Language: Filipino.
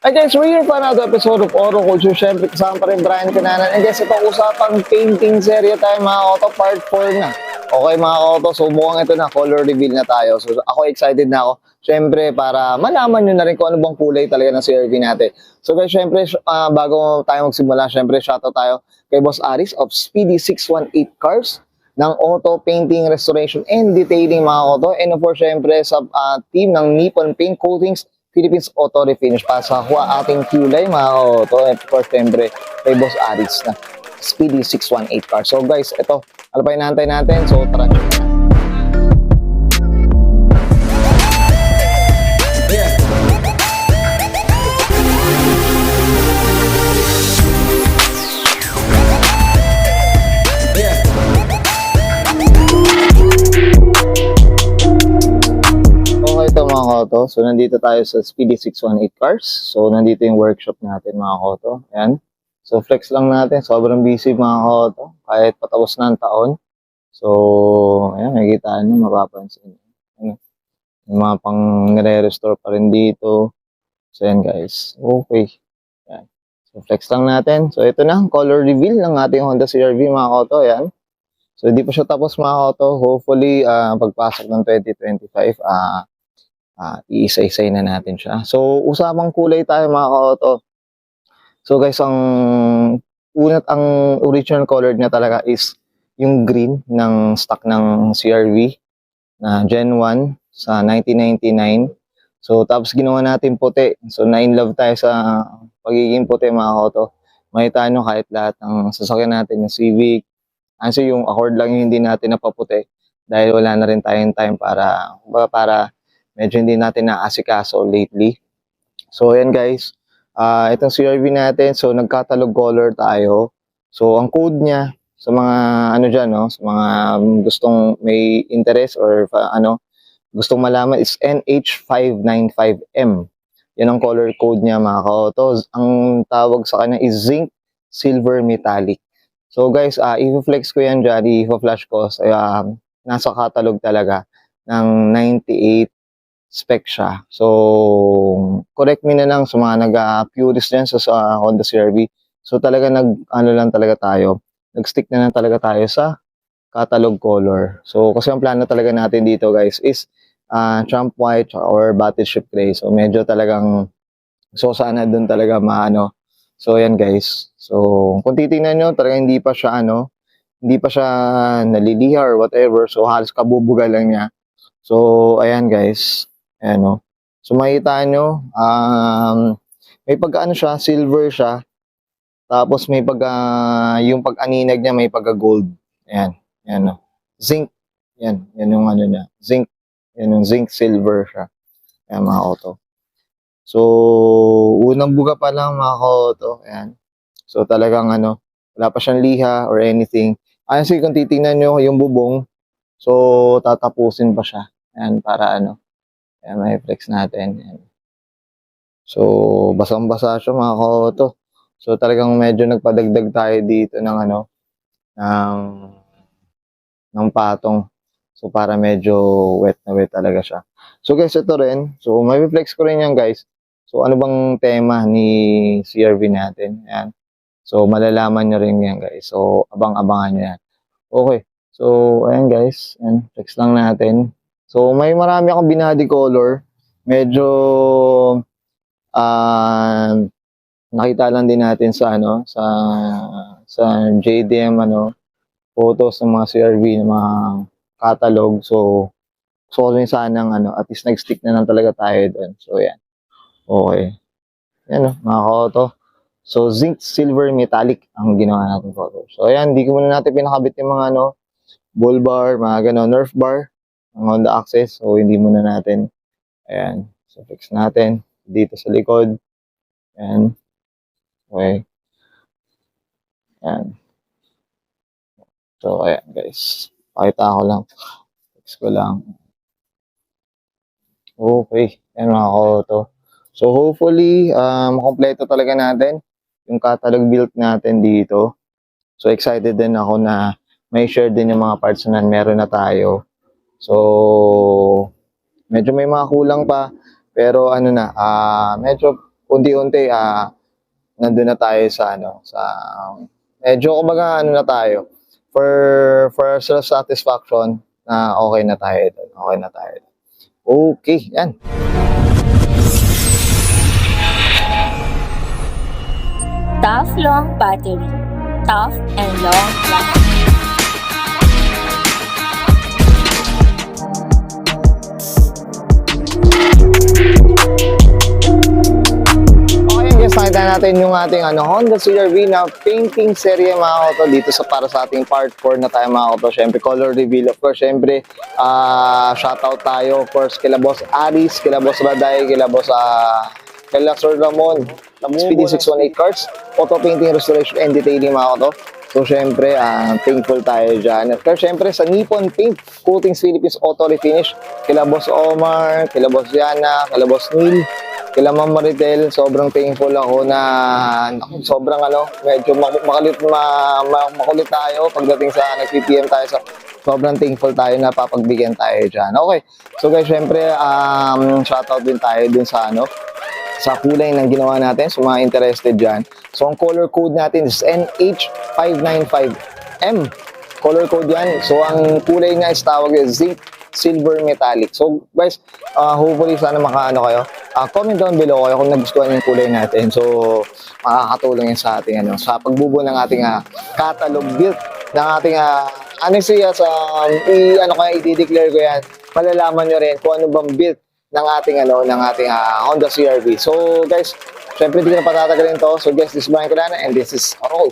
Hi guys, we're here for another episode of Oro Culture. Siyempre, kasama pa rin Brian Cananan. And guys, ito usapang painting serye tayo mga auto, part 4 na. Okay mga auto, so mukhang ito na, color reveal na tayo. So ako excited na ako. Siyempre, para malaman nyo na rin kung ano bang kulay talaga ng CRV natin. So guys, siyempre, bago tayo magsimula, siyempre, shoutout tayo kay Boss Aris of Speedy 618 Cars ng auto painting, restoration, and detailing mga auto. And of course, siyempre, sa team ng Nippon Paint Coatings Philippines Auto Refinish para sa ating kulay mga auto. And of course, siyempre, kay Boss Aris na Speedy 618 Car. So guys, ito, ano pa inaantay natin? So tara, check na. Ito mga koto, so nandito tayo sa Speedy 618 Cars. So nandito yung workshop natin mga koto. Ayan. So flex lang natin, sobrang busy mga koto, kahit patapos na ang taon. So ayan, nakikita nyo, mapapansin. Ayan. Yung mga pang nire-restore pa rin dito. So ayan guys, okay. Ayan. So flex lang natin. So ito na, color reveal ng ating Honda CR-V mga koto. Ayan. So hindi pa siya tapos mga koto. Hopefully, pagpasok ng 2025, iisa-isay na natin siya. So, usapang kulay tayo mga ka-auto. So guys, ang original color niya talaga is yung green ng stock ng CR-V na Gen 1 sa 1999. So, tapos ginawa natin puti. So, na-inlove tayo sa pagiging puti mga ka-auto. Makita nyo kahit lahat ng sasakyan natin, yung Civic. Kasi yung Accord lang yung hindi natin napaputi dahil wala na rin tayong time para medyo hindi natin naasikaso lately. So, ayan guys. Itong CR-V natin, so nagkatalog color tayo. So, ang code niya sa mga ano dyan, no? Sa mga gustong may interest or gustong malaman is NH595M. Yan ang color code niya mga ka-auto. Ang tawag sa kanya is Zinc Silver Metallic. So guys, i-flex ko yan dyan, i-flash ko. So, nasa catalog talaga ng 98 spec siya. So, correct me na lang sa mga nag-purist dyan sa Honda CR-V. So, talaga nag-stick na lang talaga tayo sa catalog color. So, kasi ang plano talaga natin dito guys is Trump White or Battleship Gray. So, medyo talagang sana dun talaga maano. So, yan guys. So, kung titingnan nyo, talaga hindi pa siya naliliha or whatever. So, halos kabubuga lang niya. So, ayan guys. Ayan, no? So, makikita nyo, may pagka siya, silver siya. Tapos may yung pag-aninag niya, may pagka-gold. Ayan, ayan, no? Zinc. Yan yung ano niya. Zinc. Yan yung zinc silver siya. Ayan, mga auto. So, unang buga pa lang, mga auto. Ayan. So, talagang wala pa siyang liha or anything. Ayan, kung titingnan nyo yung bubong, so, tatapusin pa siya. Ayan, para ayan, may flex natin. Ayan. So, basang-basa siya mga ka-auto. So, talagang medyo nagpadagdag tayo dito ng ng patong. So, para medyo wet na wet talaga siya. So, guys, ito rin. So, may flex ko rin yan, guys. So, ano bang tema ni CR-V natin? Ayan. So, malalaman nyo rin yan, guys. So, abang-abangan nyo yan. Okay. So, ayan, guys. Ayan, flex lang natin. So, may marami akong binady color. Medyo, nakita lang din natin sa, sa JDM, photos ng mga CR-V, ng mga catalog. So, gusto ko rin sanang, at least nag-stick na lang talaga tayo doon. So, yan. Okay. Yan, mga auto. So, zinc silver metallic ang ginawa natin photo. So, ayan, hindi ko muna natin pinakabit yung mga, bull bar, mga nerf bar, ang Honda Access. So, hindi muna natin. Ayan. So, fix natin. Dito sa likod. Ayan. Okay. Ayan. So, ayan, guys. Pakita ko lang. Fix ko lang. Okay. Ayan, mga auto. So, hopefully, makompleto talaga natin yung catalog build natin dito. So, excited din ako na may share din yung mga parts na meron na tayo. So, medyo may mga kulang pa. Pero medyo unti-unti, nandun na tayo sa, medyo kumbaga, na tayo, for self-satisfaction, na okay na tayo doon. Okay na tayo. Okay, yan. Tough long battery. Tough and long lasting. Okay, guys, nakita natin yung ating Honda CR-V na painting serye mga auto dito para sa ating part 4 na tayo mga auto. Syempre, color reveal. Of course, syempre, shoutout tayo. Of course, kila Boss Aris, kila Boss Raday, kila Boss kila Sir Ramon, Speedy 618 Cars, auto painting, restoration, and detailing mga auto. So, syempre, thankful tayo dyan. At kaya, syempre, sa Nippon Paint, Coatings Philippines Auto Refinish, kila Boss Omar, kila Boss Yana, kila Boss Neil, kila Ma'am Maritel, sobrang thankful ako na sobrang medyo makulit tayo pagdating sa nag-PPM tayo. So, sobrang thankful tayo na papagbigyan tayo dyan. Okay, so guys, syempre, shoutout din tayo dun sa sa kulay ng ginawa natin, so mga interested dyan. So, ang color code natin is NH595M. Color code yan. So, ang kulay nga is tawag is zinc silver metallic. So, guys, hopefully, sana kayo. Comment down below kayo kung nagustuhan yung kulay natin. So, makakatulong yan sa ating, sa pagbubuo ng ating catalog build ng ating, sa, i-declare ko yan. Malalaman nyo rin kung ano bang build ng ating Honda CR-V. So guys, syempre hindi ko na patatagalin to. So guys, this is Brian Colana and this is all.